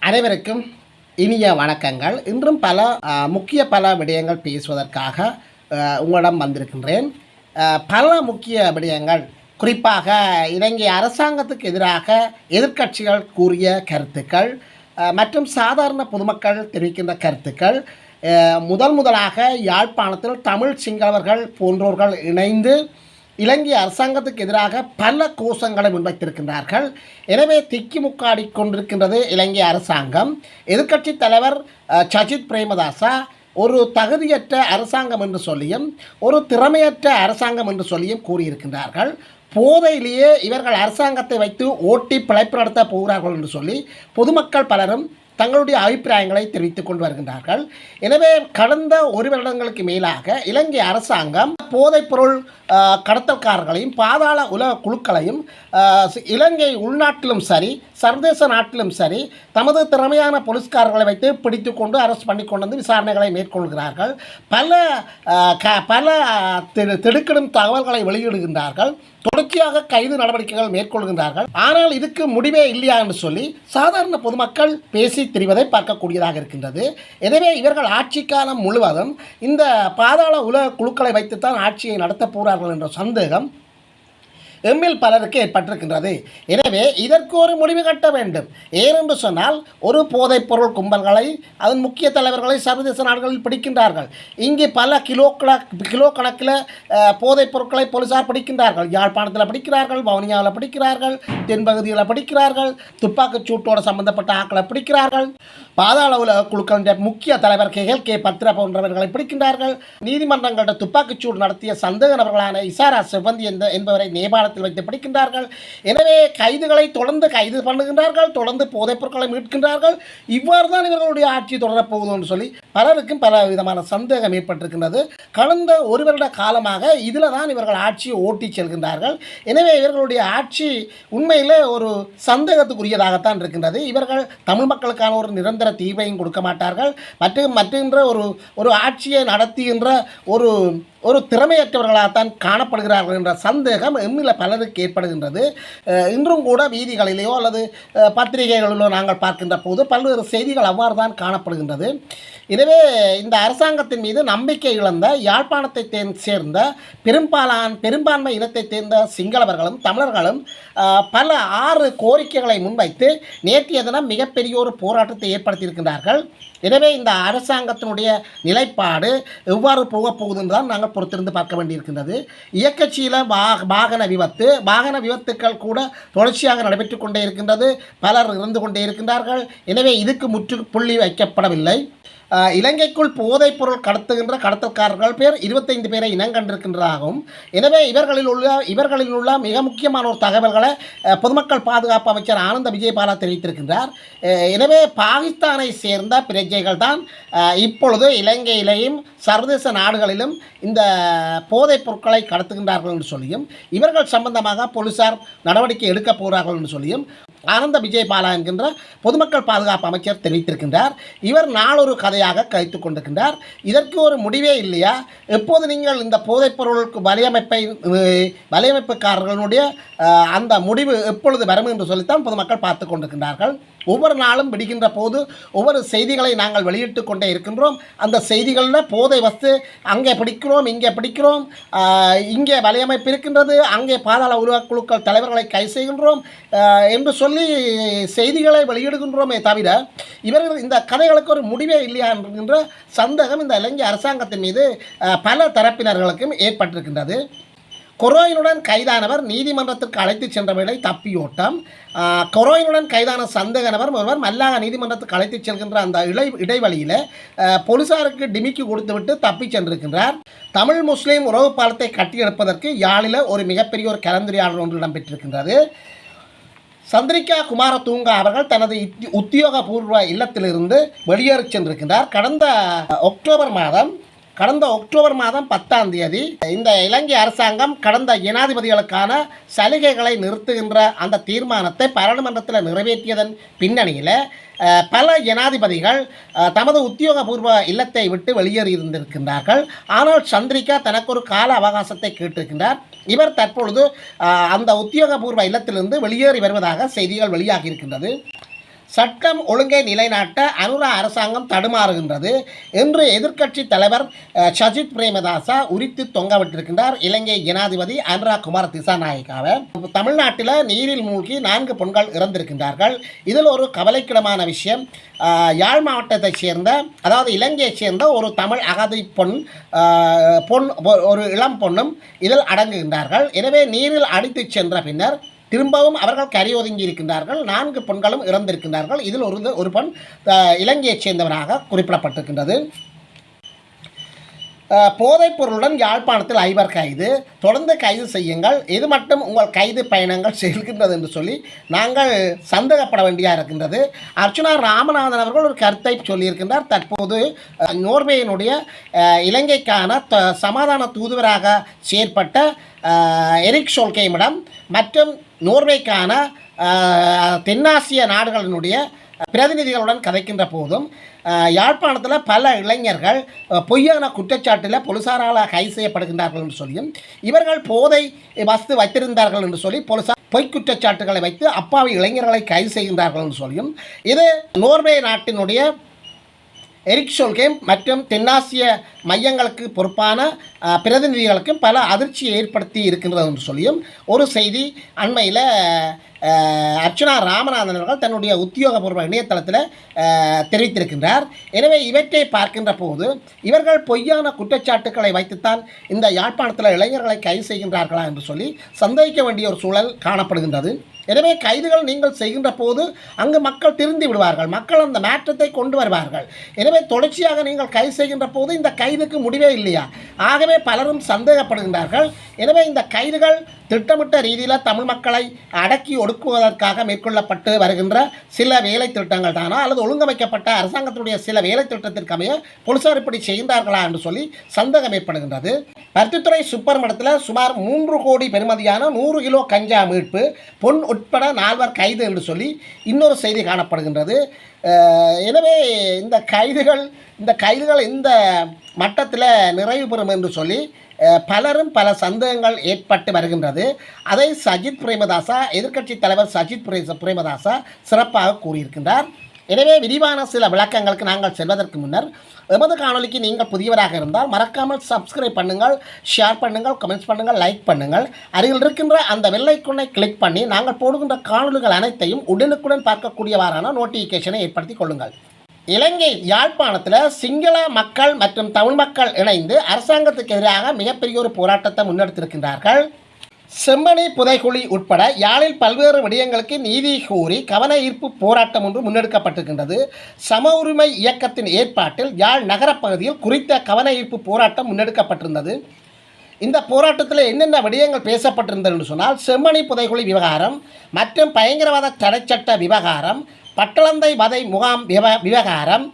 அனைவருக்கும் இனிய வணக்கங்கள். இன்றும் முக்கிய விடயங்கள் பேசுவதற்காக உங்களிடம் வந்திருக்கின்றேன். பல முக்கிய விடயங்கள், குறிப்பாக இலங்கை அரசாங்கத்துக்கு எதிராக எதிர்க்கட்சிகள் கூறிய கருத்துக்கள் மற்றும் சாதாரண பொதுமக்கள் தெரிவிக்கின்ற கருத்துக்கள், முதலாக யாழ்ப்பாணத்தில் தமிழ் சிங்களவர்கள் போன்றோர்கள் இணைந்து இலங்கை அரசாங்கத்துக்கு எதிராக பல கோஷங்களை முன்வைத்திருக்கின்றார்கள். எனவே திக்கிமுக்காடி கொண்டிருக்கின்றது இலங்கை அரசாங்கம். எதிர்க்கட்சி தலைவர் சஜித் பிரேமதாசா ஒரு தகுதியற்ற அரசாங்கம் என்று சொல்லியும் ஒரு திறமையற்ற அரசாங்கம் என்று சொல்லியும் கூறியிருக்கின்றார்கள். போதையிலேயே இவர்கள் அரசாங்கத்தை வைத்து ஓட்டி பிழைப்பு நடத்த போகிறார்கள் என்று சொல்லி பொதுமக்கள் பலரும் தங்களுடைய அபிப்பிராயங்களை தெரிவித்துக் கொண்டு வருகின்றார்கள். எனவே கடந்த ஒரு வருடங்களுக்கு மேலாக இலங்கை அரசாங்கம் போதைப்பொருள் கடத்தல்காரர்களையும் பாதாள உலக குழுக்களையும் இலங்கை உள்நாட்டிலும் சரி சர்வதேச நாட்டிலும் சரி தமது திறமையான போலீஸ்காரர்களை வைத்து பிடித்து கொண்டு அரெஸ்ட் பண்ணி கொண்டு வந்து விசாரணைகளை மேற்கொள்கிறார்கள். பல திடுக்கிடும் தகவல்களை வெளியிடுகின்றார்கள். தொடர்ச்சியாக கைது நடவடிக்கைகள் மேற்கொள்கின்றார்கள். ஆனால் இதுக்கு முடிவே இல்லையா என்று சொல்லி சாதாரண பொதுமக்கள் பேசி திரிவதை பார்க்கக்கூடியதாக இருக்கின்றது. எனவே இவர்கள் ஆட்சி காலம் முழுவதும் இந்த பாதாள உலக குழுக்களை வைத்துத்தான் ஆட்சியை நடத்தப் போகிறார்கள் என்ற சந்தேகம் எம்மில் பலருக்கு ஏற்பட்டிருக்கின்றது. எனவே இதற்கு ஒரு முடிவு கட்ட வேண்டும். ஏனென்று சொன்னால் ஒரு போதைப்பொருள் கும்பல்களை அதன் முக்கிய தலைவர்களை சர்வதேச நாடுகளில் பிடிக்கின்றார்கள். இங்கே பல கிலோ கணக்கில் போதைப் பொருட்களை போலீசார் பிடிக்கின்றார்கள். யாழ்ப்பாணத்தில் பிடிக்கிறார்கள், வவுனியாவில் பிடிக்கிறார்கள், தென்பகுதியில் பிடிக்கிறார்கள், துப்பாக்கிச் சூட்டோடு சம்பந்தப்பட்ட ஆக்களை பிடிக்கிறார்கள். பாதாள உலக குழுக்களின் முக்கிய தலைவர் கே பத்ரா போன்றவர்களை பிடிக்கின்றார்கள். நீதிமன்றங்களில் துப்பாக்கிச்சூடு நடத்திய சந்தேக நபர்களான இசாரா செவ்வந்தி என்பவரை நேபாளத்தில் வைத்து பிடிக்கின்றார்கள். எனவே கைதுகளை தொடர்ந்து கைது பண்ணுகின்றார்கள், தொடர்ந்து போதைப் பொருட்களை மீட்கின்றார்கள். இவ்வாறு தான் இவர்களுடைய ஆட்சி தொடரப்போகுது என்று சொல்லி பலருக்கும் பல விதமான சந்தேகம் ஏற்பட்டிருக்கின்றது. கடந்த ஒரு வருட காலமாக இதில் தான் இவர்கள் ஆட்சியை ஓட்டி செல்கின்றார்கள். எனவே இவர்களுடைய ஆட்சி உண்மையில் ஒரு சந்தேகத்துக்குரியதாகத்தான் இருக்கின்றது. இவர்கள் தமிழ் மக்களுக்கான ஒரு நிரந்தர தீர்வையும் கொடுக்க மாட்டார்கள். மற்ற ஒரு ஆட்சியை நடத்துகின்ற ஒரு திறமையற்றவர்களாகத்தான் காணப்படுகிறார்கள் என்ற சந்தேகம் எம்மில் பலருக்கு ஏற்படுகின்றது. இன்றும் கூட வீதிகளிலேயோ அல்லது பத்திரிகைகளிலோ நாங்கள் பார்க்கின்ற போது பல்வேறு செய்திகள் அவ்வாறு தான் காணப்படுகின்றது. எனவே இந்த அரசாங்கத்தின் மீது நம்பிக்கை இழந்த யாழ்ப்பாணத்தை சேர்ந்த பெரும்பான்மை இனத்தை சேர்ந்த சிங்களவர்களும் தமிழர்களும் பல 6 கோரிக்கைகளை முன்வைத்து நேற்றைய தினம் மிகப்பெரிய ஒரு போராட்டத்தை ஏற்படுத்தியிருக்கின்றார்கள். எனவே இந்த அரசாங்கத்தினுடைய நிலைப்பாடு எவ்வாறு போகப்போகுது என்று தான் நாங்கள் பொறுத்திருந்து பார்க்க வேண்டியிருக்கின்றது. இயக்கச்சியில் வாகன விபத்துக்கள் கூட தொடர்ச்சியாக நடைபெற்று கொண்டே இருக்கின்றது. பலர் இறந்து கொண்டே இருக்கின்றார்கள். எனவே இதுக்கு முற்றுப்புள்ளி வைக்கப்படவில்லை. இலங்கைக்குள் போதைப் பொருள் கடத்துகின்ற கடத்தல்காரர்கள் பேர் 25 பேரை இனங்கண்டிருக்கின்றதாகவும், எனவே இவர்களில் உள்ள மிக முக்கியமான ஒரு தகவல்களை பொதுமக்கள் பாதுகாப்பு அமைச்சர் ஆனந்த விஜயபாலா தெரிவித்திருக்கின்றார். எனவே பாகிஸ்தானை சேர்ந்த பிரஜைகள் தான் இப்பொழுது இலங்கையிலேயும் சர்வதேச நாடுகளிலும் இந்த போதைப் பொருட்களை கடத்துகின்றார்கள் என்று சொல்லியும் இவர்கள் சம்பந்தமாக போலீசார் நடவடிக்கை எடுக்கப் போகிறார்கள் என்று சொல்லியும் ஆனந்த விஜயபாலா என்கின்ற பொதுமக்கள் பாதுகாப்பு அமைச்சர் தெரிவித்திருக்கின்றார். இவர் நாளொரு கதையாக கழித்து கொண்டிருக்கின்றார். இதற்கு ஒரு முடிவே இல்லையா? எப்போது நீங்கள் இந்த போதைப்பொருளுக்கு வலையமைப்புக்காரர்களுடைய அந்த முடிவு எப்பொழுது வரும் என்று சொல்லித்தான் பொதுமக்கள் பார்த்து கொண்டிருக்கின்றார்கள். ஒவ்வொரு நாளும் விடுகின்ற போது ஒவ்வொரு செய்திகளை நாங்கள் வெளியிட்டு கொண்டே இருக்கின்றோம். அந்த செய்திகளில் போதை வஸ்து அங்கே பிடிக்கிறோம், இங்கே பிடிக்கிறோம், இங்கே வலையமைப்பு இருக்கின்றது, அங்கே பாதாள உலக குழுக்கள் தலைவர்களை கைது செய்கின்றோம் என்று சொல்லி செய்திகளை வெளியிடுகின்றோமே தவிர இவர்கள் இந்த கதைகளுக்கு ஒரு முடிவே இல்லையா என்கின்ற சந்தேகம் இந்த இலங்கை அரசாங்கத்தின் மீது பல தரப்பினர்களுக்கும் ஏற்பட்டிருக்கின்றது. கொரோயினுடன் கைதானவர் நீதிமன்றத்திற்கு அழைத்து சென்ற வேளை தப்பியோட்டம். கொரோயினுடன் கைதான சந்தேக நபர் ஒருவர் மல்லாக நீதிமன்றத்துக்கு அழைத்து செல்கின்ற அந்த இடைவெளியில் போலீசாருக்கு டிமிக்கி கொடுத்துவிட்டு தப்பி சென்றிருக்கின்றார். தமிழ் முஸ்லீம் உறவு பாலத்தை கட்டியெடுப்பதற்கு யாழில் ஒரு மிகப்பெரிய ஒரு கலந்துரையாடல் ஒன்று இடம்பெற்றிருக்கின்றது. சந்திரிகா குமாரதூங்க அவர்கள் தனது உத்தியோகபூர்வ இல்லத்திலிருந்து வெளியேறி சென்றிருக்கின்றார். கடந்த அக்டோபர் மாதம் 10ஆம் தேதி இந்த இலங்கை அரசாங்கம் கடந்த ஜனாதிபதிகளுக்கான சலுகைகளை நிறுத்துகின்ற அந்த தீர்மானத்தை பாராளுமன்றத்தில் நிறைவேற்றியதன் பின்னணியில் பல ஜனாதிபதிகள் தமது உத்தியோகபூர்வ இல்லத்தை விட்டு வெளியேறியிருந்திருக்கின்றார்கள். ஆனால் சந்திரிகா தனக்கு ஒரு கால அவகாசத்தை கேட்டிருக்கின்றார். இவர் தற்பொழுது அந்த உத்தியோகபூர்வ இல்லத்திலிருந்து வெளியேறி வருவதாக செய்திகள் வெளியாகியிருக்கின்றது. சட்டம் ஒழுங்கை நிலைநாட்ட அனுரா அரசாங்கம் தடுமாறுகின்றது என்று எதிர்க்கட்சி தலைவர் சஜித் பிரேமதாசா உரித்து தொங்கவிட்டிருக்கின்றார் இலங்கை ஜனாதிபதி அனுரா குமார திசாநாயக்காவை. தமிழ்நாட்டில் நீரில் மூழ்கி 4 பெண்கள் இறந்திருக்கின்றார்கள். இதில் ஒரு கவலைக்கிடமான விஷயம், யாழ் மாவட்டத்தைச் சேர்ந்த, அதாவது இலங்கையைச் சேர்ந்த ஒரு தமிழ் அகதி ஒரு இளம் பொண்ணும் இதில் அடங்குகின்றார்கள். எனவே நீரில் அடித்து சென்ற பின்னர் திரும்பவும் அவர்கள் கரையொதுங்கி இருக்கின்றார்கள். 4 பெண்களும் இறந்திருக்கின்றார்கள். இதில் ஒரு பெண் இலங்கையைச் சேர்ந்தவராக குறிப்பிடப்பட்டிருக்கின்றது. போதைப் பொருளுடன் யாழ்ப்பாணத்தில் 5 கைது, தொடர்ந்து கைது செய்யுங்கள், இது மட்டும் உங்கள் கைது பயணங்கள் செல்கின்றது என்று சொல்லி நாங்கள் சந்தேகப்பட வேண்டியாக இருக்கின்றது. அர்ச்சுனா ராமநாதன் அவர்கள் ஒரு கருத்தை சொல்லியிருக்கின்றார். தற்போது நோர்வேயினுடைய இலங்கைக்கான சமாதான தூதுவராக செயற்பட்ட எரிக் ஷோல்கேமிடம் மற்றும் நோர்வேக்கான தென்னாசிய நாடுகளினுடைய பிரதிநிதிகளுடன் கதைக்கின்ற போதும் யாழ்ப்பாணத்தில் பல இளைஞர்கள் பொய்யான குற்றச்சாட்டில் போலீசாரால் கைது செய்யப்படுகின்றார்கள் என்று சொல்லியும், இவர்கள் போதை வஸ்து வைத்திருந்தார்கள் என்று சொல்லி போலீசார் பொய் குற்றச்சாட்டுகளை வைத்து அப்பாவி இளைஞர்களை கைது செய்கின்றார்கள் என்று சொல்லியும், இது நோர்வே நாட்டினுடைய எரிக் ஷோல்கேம் மற்றும் தென்னாசிய மையங்களுக்கு பொறுப்பான பிரதிநிதிகளுக்கும் பல அதிர்ச்சியை ஏற்படுத்தி இருக்கின்றது என்று சொல்லியும் ஒரு செய்தி அண்மையில் அர்ச்சுனா ராமநாதன் அவர்கள் தன்னுடைய உத்தியோகபூர்வ இணையதளத்தில் தெரிவித்திருக்கின்றார். எனவே இவற்றை பார்க்கின்ற போது இவர்கள் பொய்யான குற்றச்சாட்டுக்களை வைத்துத்தான் இந்த யாழ்ப்பாணத்தில் இளைஞர்களை கைது செய்கின்றார்களா என்று சொல்லி சந்தேகிக்க வேண்டிய ஒரு சூழல் காணப்படுகின்றது. எனவே கைதுகள் நீங்கள் செய்கின்ற போது அங்கு மக்கள் திருந்தி விடுவார்கள், மக்கள் அந்த மாற்றத்தை கொண்டு வருவார்கள். எனவே தொடர்ச்சியாக நீங்கள் கைது செய்கின்ற போது இந்த கைதுக்கு முடிவே இல்லையா? ஆகவே பலரும் சந்தேகப்படுகின்றார்கள். எனவே இந்த கைதுகள் திட்டமிட்ட ரீதியில் தமிழ் மக்களை அடக்கி ஒடுக்குவதற்காக மேற்கொள்ளப்பட்டு வருகின்ற சில வேலை திட்டங்கள் தானா, அல்லது ஒழுங்கமைக்கப்பட்ட அரசாங்கத்தினுடைய சில வேலை திட்டத்திற்கு அமைய போலீசார் இப்படி செய்கின்றார்களா என்று சொல்லி சந்தேகம் ஏற்படுகின்றது. பருத்தித்துறை சூப்பர் மார்க்கெட்டில் சுமார் 3 கோடி பெறுமதியான 100 கிலோ கஞ்சா மீட்பு, பொன் உட்பட 4 கைது என்று சொல்லி இன்னொரு செய்தி காணப்படுகின்றது. எனவே இந்த கைதுகள் இந்த மட்டத்தில் நிறைவு பெறும் என்று சொல்லி பலரும் பல சந்தேகங்கள் ஏற்பட்டு வருகின்றது. அதை சஜித் பிரேமதாசா, எதிர்க்கட்சி தலைவர் சஜித் பிரேமதாசா சிறப்பாக கூறியிருக்கின்றார். எனவே விரிவான சில விளக்கங்களுக்கு நாங்கள் செல்வதற்கு முன்னர் எமது காணொலிக்கு நீங்கள் புதியவராக இருந்தால் மறக்காமல் சப்ஸ்கிரைப் பண்ணுங்கள், ஷேர் பண்ணுங்கள், கமெண்ட்ஸ் பண்ணுங்கள், லைக் பண்ணுங்கள். அருகில் இருக்கின்ற அந்த வெள்ளைக்குன்னை கிளிக் பண்ணி நாங்கள் போடுகின்ற காணொலிகள் அனைத்தையும் உடனுக்குடன் பார்க்கக்கூடியவாறான நோட்டிஃபிகேஷனை ஏற்படுத்திக் கொள்ளுங்கள். இலங்கை யாழ்ப்பாணத்தில் சிங்கள மக்கள் மற்றும் தமிழ் மக்கள் இணைந்து அரசாங்கத்துக்கு எதிராக மிகப்பெரிய ஒரு போராட்டத்தை முன்னெடுத்திருக்கின்றார்கள். செம்மணி புதைகுழி உட்பட யாழில் பல்வேறு விடயங்களுக்கு நீதி கோரி கவன ஈர்ப்பு போராட்டம் ஒன்று முன்னெடுக்கப்பட்டிருக்கின்றது. சம உரிமை இயக்கத்தின் ஏற்பாட்டில் யாழ் நகரப்பகுதியில் குறித்த கவன ஈர்ப்பு போராட்டம் முன்னெடுக்கப்பட்டிருந்தது. இந்த போராட்டத்தில் என்னென்ன விடயங்கள் பேசப்பட்டிருந்தது என்று சொன்னால், செம்மணி புதைகுழி விவகாரம் மற்றும் பயங்கரவாத தடைச்சட்ட விவகாரம், பட்டளந்தை வதை முகாம் விவகாரம்,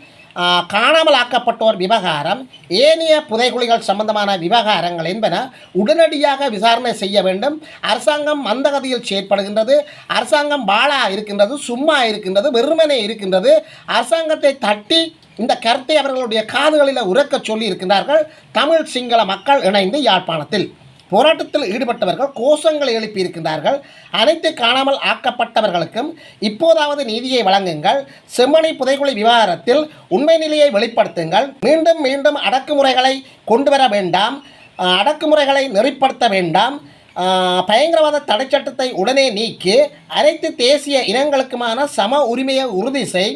காணாமல் ஆக்கப்பட்டோர் விவகாரம், ஏனைய புதைகுழிகள் சம்பந்தமான விவகாரங்கள் என்பன உடனடியாக விசாரணை செய்ய வேண்டும். அரசாங்கம் மந்தகதியில் செயற்படுகின்றது, அரசாங்கம் பாலா இருக்கின்றது, சும்மா இருக்கின்றது, வெறுமனே இருக்கின்றது. அரசாங்கத்தை தட்டி இந்த கருத்தை அவர்களுடைய காதுகளில் உரக்க சொல்லி இருக்கின்றார்கள் தமிழ் சிங்கள மக்கள் இணைந்து யாழ்ப்பாணத்தில். போராட்டத்தில் ஈடுபட்டவர்கள் கோஷங்களை எழுப்பியிருக்கின்றார்கள். அனைத்து காணாமல் ஆக்கப்பட்டவர்களுக்கும் இப்போதாவது நீதியை வழங்குங்கள், செம்மணி புதைகுழி விவகாரத்தில் உண்மை நிலையை வெளிப்படுத்துங்கள், மீண்டும் மீண்டும் அடக்குமுறைகளை கொண்டு வர வேண்டாம், அடக்குமுறைகளை நெறிப்படுத்த வேண்டாம், பயங்கரவாத தடைச்சட்டத்தை உடனே நீக்கி அனைத்து தேசிய இனங்களுக்குமான சம உரிமையை உறுதி செய்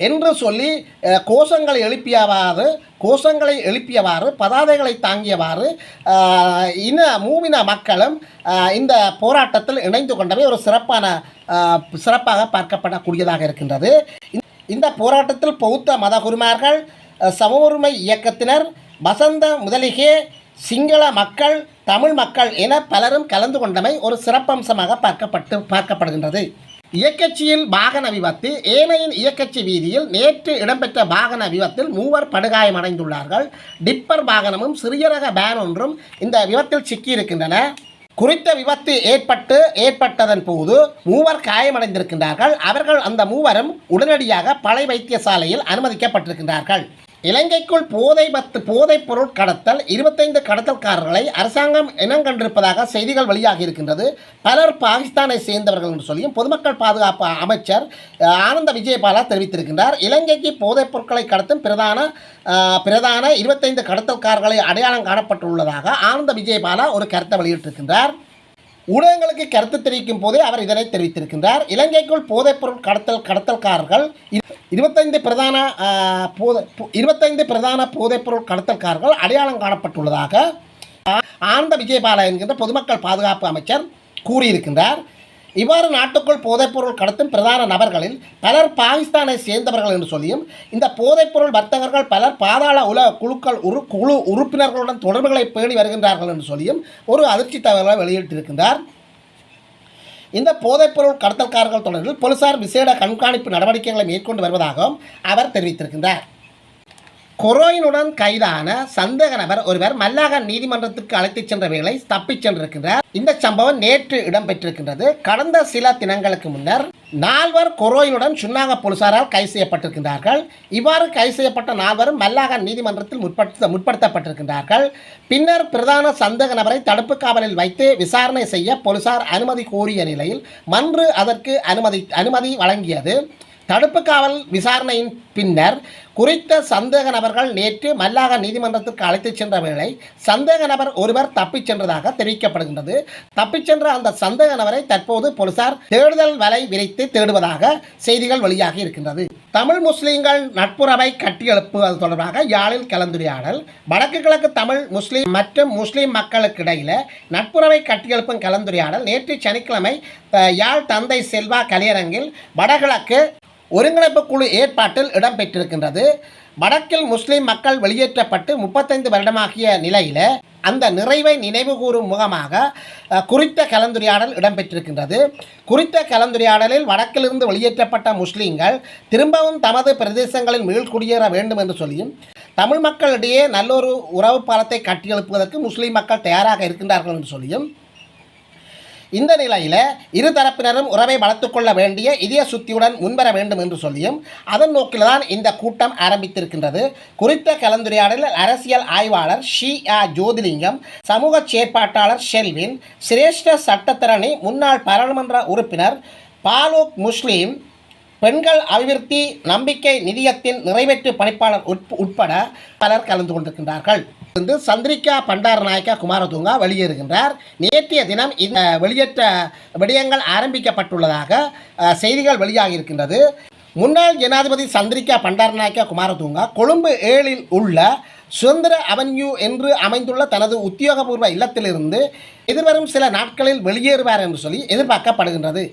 என்று சொல்லி கோஷங்களை எழுப்பியவாறு பதாதைகளை தாங்கியவாறு மூவின மக்களும் இந்த போராட்டத்தில் இணைந்து கொண்டவை ஒரு சிறப்பாக பார்க்கப்படக்கூடியதாக இருக்கின்றது. இந்த போராட்டத்தில் பௌத்த மதகுருமார்கள், சம உரிமை இயக்கத்தினர், வசந்த முதலிகே, சிங்கள மக்கள், தமிழ் மக்கள் என பலரும் கலந்து கொண்டமை ஒரு சிறப்பம்சமாக பார்க்கப்படுகின்றது. இயக்கச்சியில் வாகன விபத்து. ஏனையின் இயக்கச்சி வீதியில் நேற்று இடம்பெற்ற வாகன விபத்தில் 3 படுகாயமடைந்துள்ளார்கள். டிப்பர் வாகனமும் சிறிய ரக வேன் ஒன்றும் இந்த விபத்தில் சிக்கியிருக்கின்றன. குறித்த விபத்து ஏற்பட்டதன் போது 3 காயமடைந்திருக்கின்றார்கள். அவர்கள் அந்த 3 உடனடியாக பளை வைத்தியசாலையில் அனுமதிக்கப்பட்டிருக்கின்றார்கள். இலங்கைக்குள் போதைப் பொருள் கடத்தல் 25 கடத்தல்காரர்களை அரசாங்கம் இனங்கண்டிருப்பதாக செய்திகள் வெளியாகி இருக்கின்றது. பலர் பாகிஸ்தானை சேர்ந்தவர்கள் என்று சொல்லியும் பொதுமக்கள் பாதுகாப்பு அமைச்சர் ஆனந்த விஜயபாலா தெரிவித்திருக்கின்றார். இலங்கைக்கு போதைப் பொருட்களை கடத்தும் பிரதான 25 கடத்தல்காரர்களை அடையாளம் காணப்பட்டுள்ளதாக ஆனந்த விஜயபாலா ஒரு கருத்தை வெளியிட்டிருக்கின்றார். ஊடகங்களுக்கு கருத்து தெரிவிக்கும் போதே அவர் இதனை தெரிவித்திருக்கின்றார். இலங்கைக்குள் போதைப்பொருள் கடத்தல்காரர்கள் 25 பிரதான போதைப்பொருள் கடத்தல்காரர்கள் அடையாளம் காணப்பட்டுள்ளதாக ஆனந்த விஜயபாலா என்கின்ற பொதுமக்கள் பாதுகாப்பு அமைச்சர் கூறியிருக்கின்றார். இவ்வாறு நாட்டுக்குள் போதைப்பொருள் கடத்தும் பிரதான நபர்களில் பலர் பாகிஸ்தானை சேர்ந்தவர்கள் என்று சொல்லியும் இந்த போதைப்பொருள் வர்த்தகர்கள் பலர் பாதாள குழு உறுப்பினர்களுடன் தொடர்புகளை பேணி வருகின்றார்கள் என்று சொல்லியும் ஒரு அதிர்ச்சி தகவலை வெளியிட்டிருக்கின்றார். இந்த போதைப்பொருள் கடத்தல்காரர்கள் தொடர்பில் போலீசார் விசேட கண்காணிப்பு நடவடிக்கைகளை மேற்கொண்டு வருவதாகவும் அவர் தெரிவித்திருக்கின்றார். கொரோயினுடன் கைதான சந்தேக நபர் ஒருவர் மல்லாகம் நீதிமன்றத்திற்கு அழைத்துச் சென்ற வேளை தப்பிச் சென்றிருக்கின்றார். இந்த சம்பவம் நேற்று இடம்பெற்றிருக்கின்றது. கடந்த சில தினங்களுக்கு முன்னர் 4 கொரோயினுடன் சுன்னாக போலீசாரால் கைது செய்யப்பட்டிருக்கின்றார்கள். இவ்வாறு கைது செய்யப்பட்ட 4 மல்லாகம் நீதிமன்றத்தில் முற்படுத்தப்பட்டிருக்கின்றார்கள். பின்னர் பிரதான சந்தேக நபரை தடுப்பு காவலில் வைத்து விசாரணை செய்ய போலீசார் அனுமதி கோரிய நிலையில் மன்று அதற்கு அனுமதி வழங்கியது. தடுப்பு காவல் விசாரணையின் பின்னர் குறித்த சந்தேக நபர்கள் நேற்று மல்லாக நீதிமன்றத்திற்கு அழைத்துச் சென்ற வேளை சந்தேக நபர் ஒருவர் தப்பிச் சென்றதாக தெரிவிக்கப்படுகின்றது. தப்பிச் சென்ற அந்த சந்தேக நபரை தற்போது போலீசார் தேடுதல் வலை விரித்து தேடுவதாக செய்திகள் வெளியாகி இருக்கின்றது. தமிழ் முஸ்லீம்கள் நட்புறவை கட்டியெழுப்புவது தொடர்பாக யாழில் கலந்துரையாடல். வடக்கு கிழக்கு தமிழ் முஸ்லீம் மற்றும் முஸ்லீம் மக்களுக்கு இடையில நட்புறவை கட்டியெழுப்பும் கலந்துரையாடல் நேற்று சனிக்கிழமை யாழ் தந்தை செல்வா கலையரங்கில் வடகிழக்கு ஒருங்கிணைப்பு குழு ஏற்பாட்டில் இடம்பெற்றிருக்கின்றது. வடக்கில் முஸ்லீம் மக்கள் வெளியேற்றப்பட்டு 35 வருடமாகிய நிலையில் அந்த நிறைவை நினைவு கூறும் முகமாக குறித்த கலந்துரையாடல் இடம்பெற்றிருக்கின்றது. குறித்த கலந்துரையாடலில் வடக்கிலிருந்து வெளியேற்றப்பட்ட முஸ்லீம்கள் திரும்பவும் தமது பிரதேசங்களில் மீள்குடியேற வேண்டும் என்று சொல்லியும் தமிழ் மக்களிடையே நல்லொரு உறவு பாலத்தை கட்டியெழுப்புவதற்கு முஸ்லீம் மக்கள் தயாராக இருக்கின்றார்கள் என்று சொல்லியும் இந்த நிலையில் இரு தரப்பினரும் உறவை வளர்த்து கொள்ள வேண்டிய இதய சுத்தியுடன் முன்வர வேண்டும் என்று சொல்லியும் அதன் நோக்கில்தான் இந்த கூட்டம் ஆரம்பித்திருக்கின்றது. குறித்த கலந்துரையாடலில் அரசியல் ஆய்வாளர் ஜோதிலிங்கம், சமூக செயற்பாட்டாளர் ஷெல்வின், சிரேஷ்ட சட்டத்தரணி முன்னாள் பாராளுமன்ற உறுப்பினர் பாலூக் முஸ்லீம், பெண்கள் அபிவிருத்தி நம்பிக்கை நிதியத்தின் நிறைவேற்று பணிப்பாளர் உட்பட பலர் கலந்து கொண்டிருக்கின்றார்கள். சந்திரிகா பண்டாரநாயக்கா குமாரதுங்கா வெளியேறுகின்றார். நேற்றைய தினம் இந்த வெளியேற்ற விடயங்கள் ஆரம்பிக்கப்பட்டுள்ளதாக செய்திகள் வெளியாகி இருக்கின்றது. முன்னாள் ஜனாதிபதி சந்திரிகா பண்டாரநாயக்கா குமாரதுங்கா கொழும்பு 7 உள்ள சுதந்திர அவென்யூ என்று அமைந்துள்ள தனது உத்தியோகபூர்வ இல்லத்திலிருந்து எதிர்வரும் சில நாட்களில் வெளியேறுவார் என்று சொல்லி எதிர்பார்க்கப்படுகின்றது.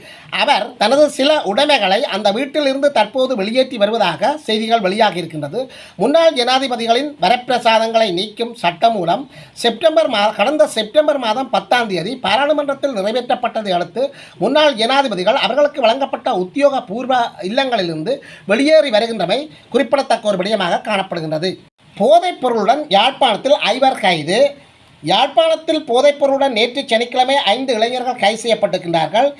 அவர் தனது சில உடைமைகளை அந்த வீட்டிலிருந்து தற்போது வெளியேற்றி வருவதாக செய்திகள் வெளியாகி இருக்கின்றது. முன்னாள் ஜனாதிபதிகளின் வரப்பிரசாதங்களை நீக்கும் சட்டம் மூலம் கடந்த செப்டம்பர் மாதம் 10ஆம் தேதி பாராளுமன்றத்தில் நிறைவேற்றப்பட்டதை அடுத்து முன்னாள் ஜனாதிபதிகள் அவர்களுக்கு வழங்கப்பட்ட உத்தியோகபூர்வ இல்லங்களிலிருந்து வெளியேறி வருகின்றமை குறிப்பிடத்தக்க ஒரு விடயமாக காணப்படுகின்றது. போதைப் பொருளுடன் யாழ்ப்பாணத்தில் 5 கைது. யாழ்ப்பாணத்தில் போதைப் பொருளுடன் நேற்று சனிக்கிழமை 5 இளைஞர்கள் கைது செய்யப்பட்டிருக்கின்றார்கள்.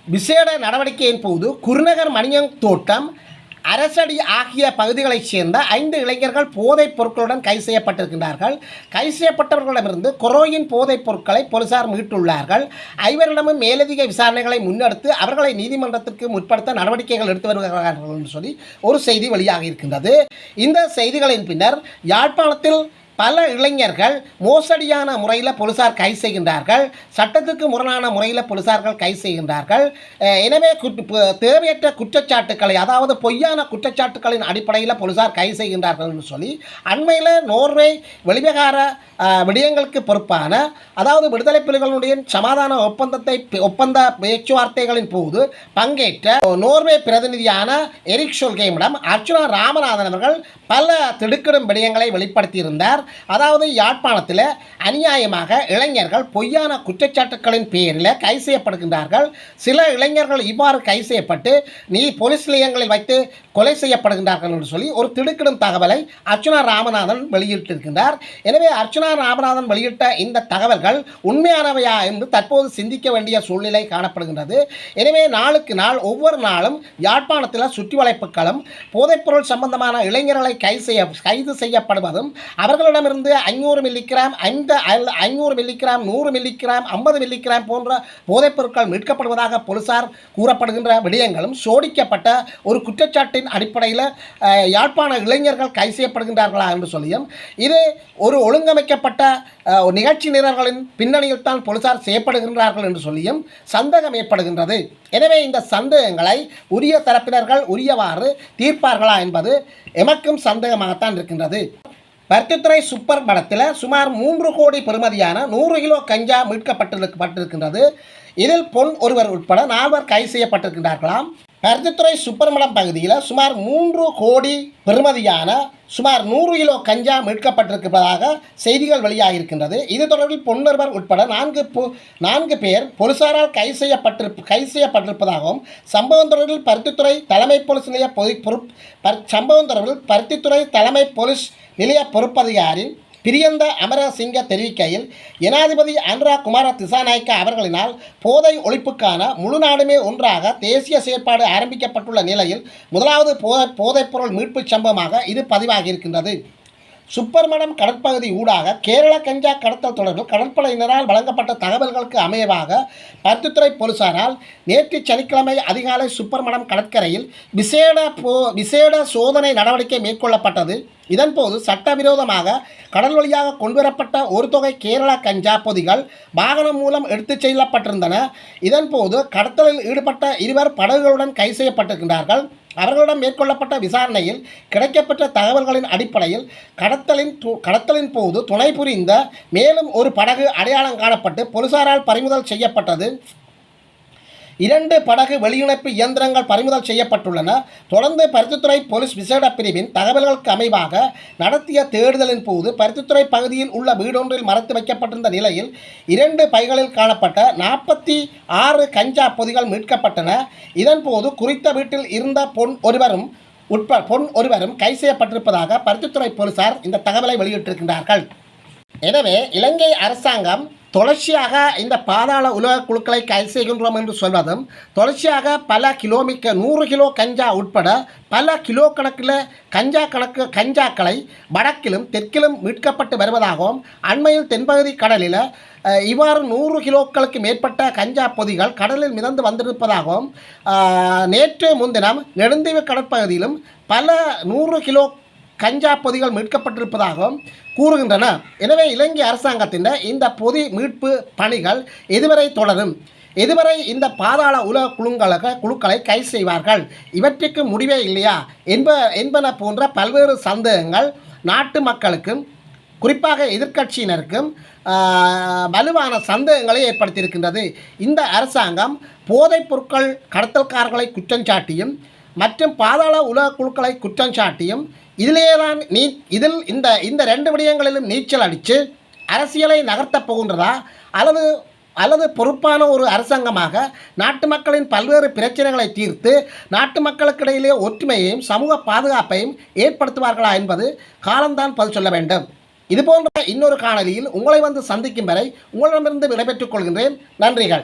விசேட நடவடிக்கையின் போது குருநகர் மணியங் தோட்டம், அரசடி ஆகிய பகுதிகளைச் சேர்ந்த 5 இளைஞர்கள் போதைப் பொருட்களுடன் கைது செய்யப்பட்டிருக்கின்றார்கள். கைது செய்யப்பட்டவர்களிடமிருந்து கொரோயின் போதைப் பொருட்களை போலீசார் மீட்டுள்ளார்கள். 5 மேலதிக விசாரணைகளை முன்னெடுத்து அவர்களை நீதிமன்றத்திற்கு முற்படுத்த நடவடிக்கைகள் எடுத்து வருகிறார்கள் என்று சொல்லி ஒரு செய்தி வெளியாகி இருக்கின்றது. இந்த செய்திகளின் பின்னர் யாழ்ப்பாணத்தில் பல இளைஞர்கள் மோசடியான முறையில் போலீசார் கைது செய்கின்றார்கள். சட்டத்துக்கு முரணான முறையில் போலீசார்கள் கைது செய்கின்றார்கள். எனவே தேவையற்ற குற்றச்சாட்டுக்களை, அதாவது பொய்யான குற்றச்சாட்டுக்களின் அடிப்படையில் போலீசார் கைது செய்கின்றார்கள் என்று சொல்லி அண்மையில் நோர்வே வெளிவிகார விடயங்களுக்கு பொறுப்பான, அதாவது விடுதலை புலிகளுடைய சமாதான ஒப்பந்த பேச்சுவார்த்தைகளின் போது பங்கேற்ற நோர்வே பிரதிநிதியான எரிக் ஷோல்கேமிடம் அர்ச்சுனா ராமநாதன் அவர்கள் பல திடுக்கிடும் விடயங்களை வெளிப்படுத்தியிருந்தார். அதாவது யாழ்ப்பாணத்தில் அநியாயமாக இளைஞர்கள் பொய்யான குற்றச்சாட்டுக்களின் பேரில் கைது செய்யப்படுகின்றார்கள். சில இளைஞர்கள் இவ்வாறு கைது செய்யப்பட்டு போலீஸ் நிலையங்களில் வைத்து கொலை செய்யப்படுகின்றார்கள் என்று சொல்லி ஒரு திடுக்கிடும் தகவலை அர்ச்சுனா ராமநாதன் வெளியிட்டிருக்கின்றார். எனவே அர்ச்சுனா ராமநாதன் வெளியிட்ட இந்த தகவல்கள் உண்மையானவையா என்று தற்போது சிந்திக்க வேண்டிய சூழ்நிலை காணப்படுகின்றது. எனவே நாளுக்கு நாள் ஒவ்வொரு நாளும் யாழ்ப்பாணத்தில் சுற்றி வளைப்புகளும் போதைப்பொருள் சம்பந்தமான இளைஞர்களை கைது செய்யப்படுவதும் அவர்களிடமிருந்து 500 மில்லிகிராம் 500 மில்லிகிராம் 100 மில்லிகிராம் 50 மில்லிகிராம் போன்ற போதைப் பொருட்கள் மீட்கப்படுவதாக போலீசார் கூறப்படுகின்ற விடயங்களும் சோடிக்கப்பட்ட ஒரு குற்றச்சாட்டின் அடிப்படையில் யாழ்ப்பாண இளைஞர்கள் கைது செய்யப்படுகின்றார்களா என்று சொல்லியும் இது ஒரு ஒழுங்கமைக்கப்பட்ட நிகழ்ச்சி நிரல்களின் பின்னணியில் தான் போலீசார் செய்யப்படுகின்றார்கள் என்று சொல்லியும் சந்தேகம் ஏற்படுகின்றது. எனவே இந்த சந்தேகங்களை உரிய தரப்பினர்கள் உரியவாறு தீர்ப்பார்களா என்பது எமக்கும் சந்தேகமாகத்தான் இருக்கின்றது. பருத்தித்துறை சூப்பர் படத்தில் சுமார் 3 கோடி பெறுமதியான 100 கிலோ கஞ்சா மீட்கப்பட்டிருக்கின்றது. இதில் பொன் ஒருவர் உட்பட 4 கைது செய்யப்பட்டிருக்கின்றார்களாம். பருத்தித்துறை சுப்பர்மடம் பகுதியில் சுமார் 3 கோடி பெறுமதியான சுமார் 100 கிலோ கஞ்சா மீட்கப்பட்டிருப்பதாக செய்திகள் வெளியாகியிருக்கின்றது. இது தொடர்பில் பொன்னொருவர் உட்பட 4 பேர் போலீசாரால் கைது செய்யப்பட்டிருப்பதாகவும் சம்பவம் தொடர்பில் பருத்தித்துறை தலைமை போலீஸ் நிலைய பொறுப்பதிகாரி பிரியந்த அமரசிங்க தெரிவிக்கையில் ஜனாதிபதி அனுரா குமார திசாநாயக்க அவர்களினால் போதை ஒழிப்புக்கான முழு நாடுமே ஒன்றாக தேசிய செயற்பாடு ஆரம்பிக்கப்பட்டுள்ள நிலையில் முதலாவது போதைப்பொருள் மீட்பு சம்பவமாக இது பதிவாகியிருக்கின்றது. சுப்பர்மடம் கடற்பகுதி ஊடாக கேரள கஞ்சா கடத்தல் தொடர்பில் கடற்படையினரால் வழங்கப்பட்ட தகவல்களுக்கு அமையவாக பருத்தித்துறை போலீசாரால் நேற்று சனிக்கிழமை அதிகாலை சுப்பர்மடம் கடற்கரையில் விசேட சோதனை நடவடிக்கை மேற்கொள்ளப்பட்டது. இதன்போது சட்டவிரோதமாக கடல் வழியாக கொண்டுவரப்பட்ட ஒரு தொகை கேரள கஞ்சா பொதிகள் வாகனம் மூலம் எடுத்துச் செல்லப்பட்டிருந்தன. இதன்போது கடத்தலில் ஈடுபட்ட 2 படகுகளுடன் கைது செய்யப்பட்டிருக்கின்றார்கள். அவர்களிடம் மேற்கொள்ளப்பட்ட விசாரணையில் கிடைக்கப்பெற்ற தகவல்களின் அடிப்படையில் கடத்தலின் போது துணை புரிந்த மேலும் ஒரு படகு அடையாளம் காணப்பட்டு போலீசாரால் பறிமுதல் செய்யப்பட்டது. 2 படகு வெளியிணைப்பு இயந்திரங்கள் பறிமுதல் செய்யப்பட்டுள்ளன. தொடர்ந்து பருத்தித்துறை போலீஸ் விசேட பிரிவின் தகவல்களுக்கு அமைவாக நடத்திய தேடுதலின் போது பருத்தித்துறை பகுதியில் உள்ள வீடொன்றில் மறைத்து வைக்கப்பட்டிருந்த நிலையில் 2 பைகளில் காணப்பட்ட 46 கஞ்சா பொதிகள் மீட்கப்பட்டன. இதன்போது குறித்த வீட்டில் இருந்த பொன் ஒருவரும் கைது செய்யப்பட்டிருப்பதாக பருத்தித்துறை போலீசார் இந்த தகவலை வெளியிட்டிருக்கின்றார்கள். எனவே இலங்கை அரசாங்கம் தொடர்ச்சியாக இந்த பாதாள உலக குழுக்களை கைது செய்கின்றோம் என்று சொல்வதும் தொடர்ச்சியாக பல 100 கிலோ கஞ்சா உட்பட பல கிலோ கணக்கில் கஞ்சாக்களை வடக்கிலும் தெற்கிலும் மீட்கப்பட்டு வருவதாகவும் அண்மையில் தென்பகுதி கடலில் இவ்வாறு 100 கிலோக்களுக்கு மேற்பட்ட கஞ்சா பொதிகள் கடலில் மிதந்து வந்திருப்பதாகவும் நேற்று முன்தினம் நெடுந்தீவு கடற்பகுதியிலும் பல 100 கிலோ கஞ்சா பொதிகள் மீட்கப்பட்டிருப்பதாகவும் கூறுகின்றன. எனவே இலங்கை அரசாங்கத்தின் இந்த பொதி மீட்பு பணிகள் எதுவரை தொடரும், எதுவரை இந்த பாதாள உலக குழுக்களை கைது செய்வார்கள், இவற்றுக்கு முடிவே இல்லையா என்பன போன்ற பல்வேறு சந்தேகங்கள் நாட்டு மக்களுக்கும் குறிப்பாக எதிர்க்கட்சியினருக்கும் வலுவான சந்தேகங்களை ஏற்படுத்தியிருக்கின்றது. இந்த அரசாங்கம் போதைப் பொருட்கள் கடத்தல்காரர்களை குற்றஞ்சாட்டியும் மற்றும் பாதாள உலக குழுக்களை குற்றஞ்சாட்டியும் இதிலேதான் இதில் இந்த 2 விடயங்களிலும் நீச்சல் அடித்து அரசியலை நகர்த்தப் போகின்றதா அல்லது பொறுப்பான ஒரு அரசாங்கமாக நாட்டு மக்களின் பல்வேறு பிரச்சனைகளை தீர்த்து நாட்டு மக்களுக்கிடையிலே ஒற்றுமையையும் சமூக பாதுகாப்பையும் ஏற்படுத்துவார்களா என்பது காலம்தான் பதில் சொல்ல வேண்டும். இதுபோன்ற இன்னொரு காணொலியில் உங்களை வந்து சந்திக்கும் வரை உங்களிடமிருந்து விடைபெற்றுக் கொள்கின்றேன். நன்றிகள்.